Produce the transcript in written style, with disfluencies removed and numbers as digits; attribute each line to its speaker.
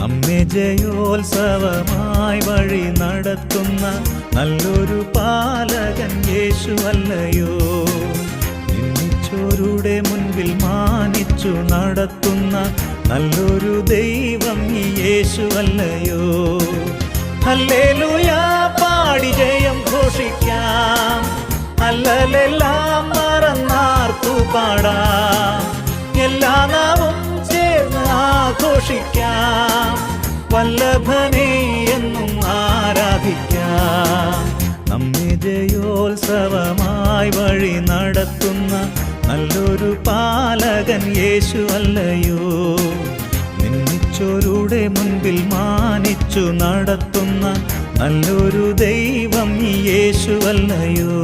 Speaker 1: നമ്മെ ജയോത്സവമായി വഴി നടത്തുന്ന നല്ലൊരു പാലകൻ യേശുവല്ലയോ. നിന്നിച്ചോരുടെ മുൻപിൽ മാനിച്ചു നടത്തുന്ന നല്ലൊരു ദൈവം ഈ യേശുവല്ലയോ. ഹല്ലേലൂയ പാടി ജയം ഘോഷിക്കാം, അല്ലലെല്ലാം മറന്നാർത്തു പാടാം. എല്ലാ നാവും ചേർന്ന് ആഘോഷിക്കാം, വല്ലഭനെ എന്നും ആരാധിക്കാം. നമ്മെ ജയോത്സവമായി വഴി നടത്തുന്ന നല്ലൊരു പാലകൻ യേശുവല്ലയോ. നിന്നിച്ചോരുടെ മുൻപിൽ മാനിച്ചു നടത്തുന്ന നല്ലൊരു ദൈവം ഈ യേശുവല്ലയോ.